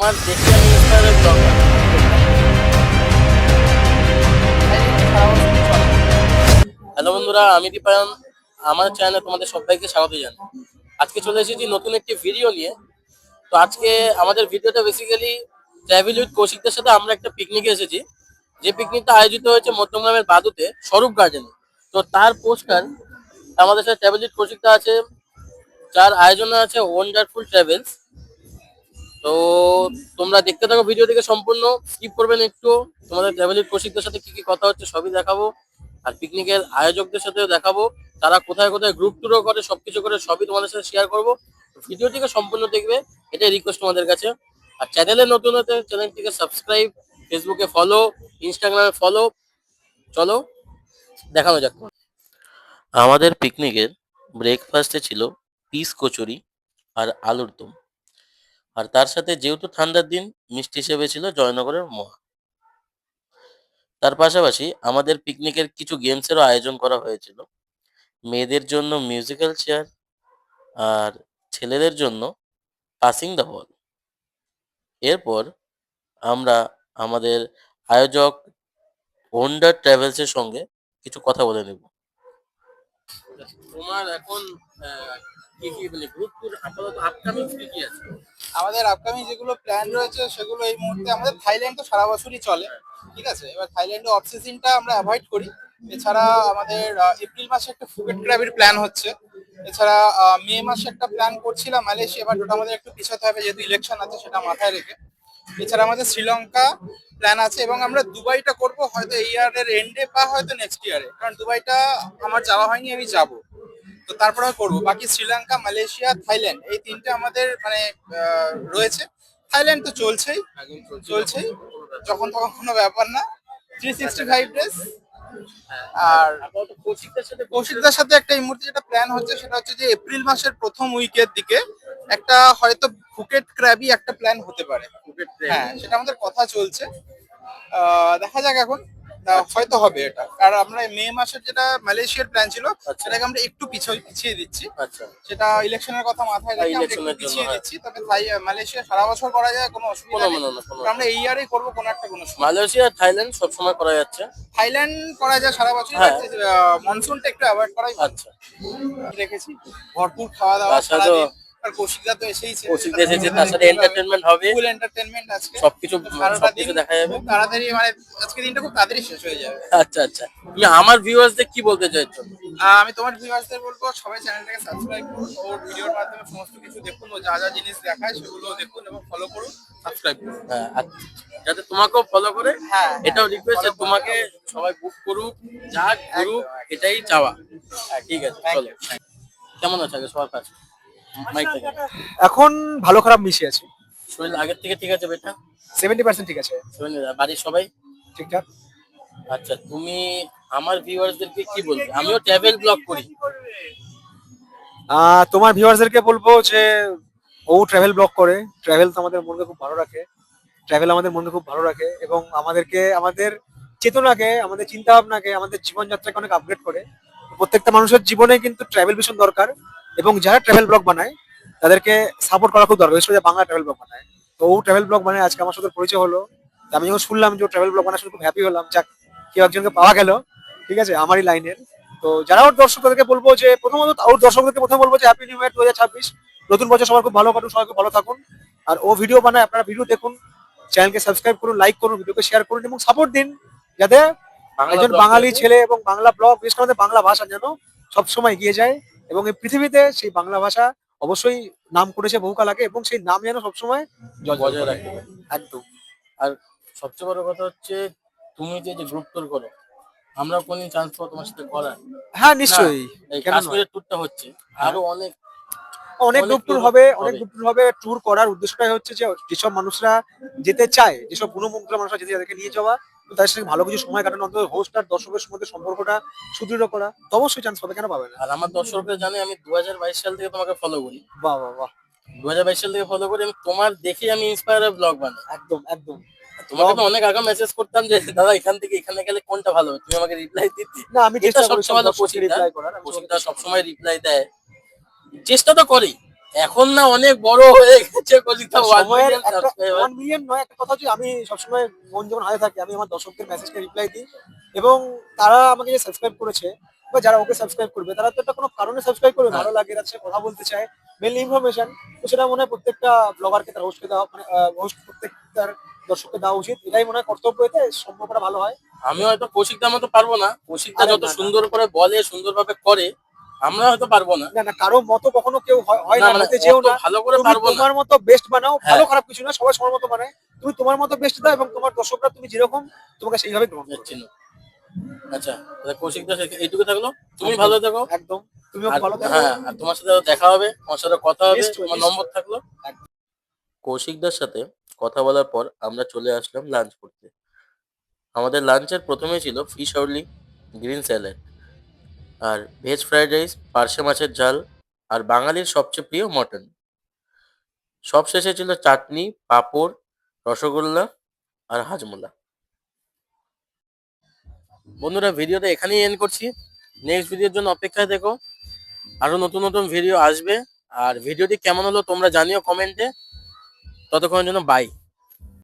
আমার দেখে আমি ইন্সপায়ার ব্লগ। হ্যালো বন্ধুরা, আমি দীপায়ন। আমার চ্যানেলে তোমাদের সবাইকে স্বাগত জানাই। আজকে চলে এসেছি নতুন একটি ভিডিও নিয়ে। তো আজকে আমাদের ভিডিওটা বেসিক্যালি ট্রাভেল উইথ কৌশিকদের সাথে আমরা একটা পিকনিকে এসেছি। যে পিকনিকটা আয়োজিত হয়েছে মধ্যমগ্রামের বাদুতে স্বরূপ গার্ডেনে। তো তার পোস্টার আমাদের সাথে ট্রাভেল উইথ কৌশিকটা আছে, যার আয়োজনে আছে ওয়ান্ডারফুল ট্রাভেলস। তো তোমরা দেখতে থাকো ভিডিও থেকে সম্পূর্ণ, স্কিপ করবেন একটু। তোমাদের ট্রাভেলের প্রশিক্ষকের সাথে কি কি কথা হচ্ছে সবই দেখাবো, আর পিকনিকের আয়োজকদের সাথেও দেখাবো। তারা কোথায় কোথায় গ্রুপ ট্যুরও করে, সবকিছু করে সবই তোমাদের সাথে শেয়ার করবো। ভিডিওটিকে সম্পূর্ণ দেখবে, এটাই রিকোয়েস্ট তোমাদের কাছে। আর চ্যানেলে নতুন হতে চ্যানেলটিকে সাবস্ক্রাইব, ফেসবুকে ফলো, ইনস্টাগ্রামে ফলো। চলো দেখানো যাক। আমাদের পিকনিকের ব্রেকফাস্টে ছিল পিস কচুরি আর আলুর দম। আর তার সাথে যেহেতু ঠান্ডার দিন, মিষ্টি হিসেবে ছিল জয়নগরের মোয়া। তার পাশাপাশি আমাদের পিকনিকের কিছু গেমসেরও আয়োজন করা হয়েছিল। মেয়েদের জন্য মিউজিক্যাল চেয়ার, আর ছেলেদের জন্য পাসিং দ্য বল। এরপর আমরা আমাদের আয়োজক ওন্ডার ট্রাভেলসের সঙ্গে কিছু কথা বলে নেব। তোমার এখন কি কি মানে গ্রুপ ট্যুর আপাতত আপকামিং কি কি আছে? আমাদের আপকামিং যেগুলো প্ল্যান রয়েছে সেগুলো এই মুহূর্তে আমাদের থাইল্যান্ড তো সারা বছরই চলে। ঠিক আছে, এবার থাইল্যান্ডে অফ সিজনটা আমরা অ্যাভয়েড করি। এছাড়া আমাদের এপ্রিল মাসে একটা ফুকেট ক্র্যাবের প্ল্যান হচ্ছে। এছাড়া মে মাসে একটা প্ল্যান করছিলাম মালয়েশিয়া, বাট ওটা আমাদের একটু পিছাতে হবে যেহেতু ইলেকশন আছে, সেটা মাথায় রেখে। এছাড়া আমাদের শ্রীলঙ্কা প্ল্যান আছে এবং আমরা দুবাইটা করব হয়তো এই ইয়ারের এন্ডে বা হয়তো নেক্সট ইয়ারে, কারণ দুবাইটা আমার যাওয়া হয়নি, আমি যাব। তো তারপরে করব। বাকি শ্রীলঙ্কা, মালয়েশিয়া, থাইল্যান্ড এই তিনটে আমাদের মানে রয়েছে। থাইল্যান্ড তো চলছেই চলছেই, যখন তখন কোনো ব্যাপার না। 365 ডেজ। আর আপাতত কৌশিকদের সাথে কৌশিকদার সাথে একটা এই মুহূর্তে যেটা প্ল্যান হচ্ছে সেটা হচ্ছে যে এপ্রিল মাসের প্রথম উইকের দিকে একটা হয়তো ফুকেট ক্র্যাবই একটা প্ল্যান হতে পারে। ফুকেট হ্যাঁ, সেটা আমাদের কথা চলছে। দেখা যাক এখন। হয়তো হবে এটা। আর আমরা মে মাসের যেটা মালয়েশিয়ার প্ল্যান ছিল আচ্ছা সেটাকে আমরা একটু পিছিয়ে দিচ্ছি। আচ্ছা। সেটা ইলেকশনের কথা মাথায় রেখে আমরা একটু ইলেকশনের জন্য, পিছিয়ে হ্যাঁ। দিচ্ছি। তবে তাই মালয়েশিয়া সারা বছর করা যায়, কোনো অসুবিধা কোনো নেই। মনে না, কোনো তো আমরা এই ইয়ারেই করবো কোনো একটা কোনো সময়। মালয়েশিয়া আর থাইল্যান্ড সবসময় করা যাচ্ছে। থাইল্যান্ড করা যায় সারা বছর, হ্যাঁ। মনসুনটা একটু অ্যাভয়েড করাই ভালো। আচ্ছা। রেখেছি ভরপুর খাওয়া দাওয়া তার সাথে সারাদিন। আর কৌশিকদা তো এসেইছে, কৌশিকদা এসেছে, তার সাথে এন্টারটেনমেন্ট হবে। ফুল এন্টারটেনমেন্ট আজকে। সবকিছু সারাটা দিন সবকিছু দেখা যাবে। খুব তাড়াতাড়ি, মানে আজকে দিনটা খুব তাড়াতাড়ি শেষ হয়ে যাবে। আচ্ছা আচ্ছা, তুমি আমার ভিউয়ার্সদের কি বলতে চাইছো? আমি তোমার ভিউয়ার্সদের বলবো সবাই চ্যানেলটাকে সাবস্ক্রাইব করুন, ওর ভিডিওর মাধ্যমে সমস্ত কিছু দেখুন, ও যা যা জিনিস দেখায় সেগুলো দেখুন এবং ফলো করুন, সাবস্ক্রাইব করুন। হ্যাঁ, আর যাতে তোমাকেও ফলো করে। হ্যাঁ, এটাও রিকোয়েস্ট যে follow করুন। তোমাকে সবাই বুক করুক, যা করুক, এটাই চাওয়া। ঠিক আছে, Thank চলো। you. কেমন আছে আগে সবার কাছে মাইক থেকে? এখন ভালো খারাপ মিশে আছে। শরীর আগের থেকে ঠিক আছে বেটা? 70% ঠিক আছে। শরীর, বাড়ির সবাই ঠিকঠাক। আচ্ছা। তুমি আমার ভিউয়ার্সদেরকে কি বলবে? আমিও ট্রাভেল ব্লগ করি। তোমার ভিউয়ার্সদেরকে বলবো যে ও ট্রাভেল ব্লগ করে। ট্রাভেল তো আমাদের মনকে খুব ভালো রাখে। ট্রাভেল আমাদের মনকে খুব ভালো রাখে এবং আমাদেরকে, আমাদের চেতনাকে, আমাদের চিন্তা ভাবনাকে, আমাদের জীবনযাত্রাকে অনেক আপগ্রেড করে। প্রত্যেকটা মানুষের জীবনে কিন্তু ট্রাভেল ভীষণ দরকার এবং যারা ট্রাভেল ব্লগ বানায় তাদেরকে সাপোর্ট করা খুব দরকার, বিশেষ করে বাংলা ট্রাভেল ব্লগ বানায়। তো ও ট্রাভেল ব্লগ বানায়, আজকে আমার সাথে পরিচয় হলো। তো আমি যখন শুনলাম যে ও ট্রাভেল ব্লগ বানায় শুনে খুব হ্যাপি হলাম, যাক কেউ একজনকে পাওয়া গেল, ঠিক আছে, আমারই লাইনের। তো যারা ওর দর্শক তাদেরকে বলবো যে প্রথমত ওর দর্শকদেরকে প্রথমে বলবো যে হ্যাপি নিউ ইয়ার 2026। নতুন বছর সবার খুব ভালো কাটুন, সবাই খুব ভালো থাকুন। আর ও ভিডিও বানায়, আপনারা ভিডিও দেখুন, চ্যানেলকে সাবস্ক্রাইব করুন, লাইক করুন, ভিডিওকে শেয়ার করুন এবং সাপোর্ট দিন, যাতে বাংলা একজন ব্লগ বাঙালি দেখে। ছেলে এবং বাংলা ব্লগ, বিশেষ করে আমাদের বাংলা ভাষা যেন সবসময় এগিয়ে যায় এবং এই পৃথিবীতে সেই বাংলা ভাষা অবশ্যই নাম করেছে বহুকাল আগে এবং সেই নাম যেন সবসময় বজায় রাখে। একদম। আর সবচেয়ে বড় কথা হচ্ছে, তুমি যে যে গ্রুপ ট্যুর করো, আমরা কোনদিন চান্স পাবো তোমার সাথে করার? হ্যাঁ, না, নিশ্চয়ই। এই কেন নয়? কাশ্মীরের ট্যুরটা হচ্ছে, হ্যাঁ। আরো অনেক অনেক অনেক গ্রুপ ট্যুর ট্যুর হবে, অনেক হবে। গ্রুপ ট্যুর হবে। ট্যুর করার উদ্দেশ্যটাই হচ্ছে যে যেসব মানুষরা যেতে চায়, যেসব গুণমুগ্ধ মানুষরা যেতে, তাদেরকে নিয়ে যাওয়া, তো তাদের সঙ্গে ভালো কিছু সময় কাটানো, অন্তত হোস্ট আর দর্শকের মধ্যে সম্পর্কটা সুদৃঢ় করা। তো অবশ্যই চান্স পাবে, কেন পাবে না? আর আমার দর্শকরা জানে আমি 2022 সাল থেকে তোমাকে ফলো করি। বাহ বাহ বাহ। 2022 সাল থেকে ফলো করি আমি, তোমার দেখে আমি ইন্সপায়ার ব্লগ বানাই। একদম একদম। তোমাকে তো অনেক আগে মেসেজ করতাম যে দাদা এখান থেকে এখানে গেলে কোনটা ভালো হবে, তুমি আমাকে রিপ্লাই দিতে। না, আমি এটা চেষ্টা করি সবচেয়ে সব ভালো দর্শককে কৌশিকদা। রিপ্লাই করার। আমি কৌশিকদা সবসময় রিপ্লাই দেয়, চেষ্টা তো করি। এখন না অনেক বড় হয়ে গেছে কৌশিকদা, 1 সময়ের মিলিয়ন একটা সাবস্ক্রাইবার। 1 মিলিয়ন নয়, একটা কথা হচ্ছে আমি সবসময় মন যখন হাতে থাকে আমি আমার দর্শকদের মেসেজকে রিপ্লাই দিই, এবং তারা আমাকে যে সাবস্ক্রাইব করেছে বা যারা ওকে সাবস্ক্রাইব করবে তারা তো একটা কোনো কারণে সাবস্ক্রাইব করবে, হ্যাঁ ভালো লাগে, এর সাথে কথা বলতে চায়, মেনলি ইনফরমেশন। তো সেটা মনে হয় প্রত্যেকটা ব্লগারকে তার হোস্টকে দেওয়া, মানে হোস্ট প্রত্যেকটার দর্শককে দেওয়া উচিত, এটাই মনে হয় কর্তব্য, এতে সম্পর্কটা ভালো হয়। আমি হয়তো কৌশিকদার মতো পারবো না, কৌশিকদা আরে যত না না সুন্দর করে বলে, সুন্দরভাবে করে, আমরা হয়তো পারবো না। না না, কারো মতো কখনো কেউ হয় না না, মানে হতে যেও অত না। ভালো করে তুমি পারবো না। তোমার মতো বেস্ট বানাও, ভালো হ্যাঁ, খারাপ কিছু না, সবাই সবার মতো বানায়। তুমি তোমার মতো বেস্ট দাও এবং তোমার দর্শকরা তুমি যেরকম তোমাকে সেইভাবে গ্রহণ করবে। যাচ্ছি না। আচ্ছা, তাহলে কৌশিকদা এইটুকু থাকলো। তুমি একদম ভালো থাকো। একদম, তুমিও আর খুব ভালো থাকো। হ্যাঁ, আর তোমার সাথে দেখা হবে, তোমার সাথে কথা হবে, নিশ্চয়ই তোমার নম্বর নিশ্চয়ই। থাকলো। কৌশিকদার সাথে কথা বলার পর আমরা চলে আসলাম লাঞ্চ করতে। আমাদের লাঞ্চের প্রথমে ছিল ফিশ আর্লি, গ্রিন স্যালাড, আর ভেজ ফ্রাইড রাইস, পার্শে মাছের ঝাল, আর বাঙালির সবচেয়ে প্রিয় মটন। সবশেষে ছিল চাটনি, পাঁপড়, রসগোল্লা আর হাজমোলা। বন্ধুরা, ভিডিওটা এখানেই এন্ড করছি। নেক্সট ভিডিওর জন্য অপেক্ষায় দেখো, আরো নতুন নতুন ভিডিও আসবে। আর ভিডিওটি কেমন হলো তোমরা জানিও কমেন্টে। ততক্ষণের জন্য বাই।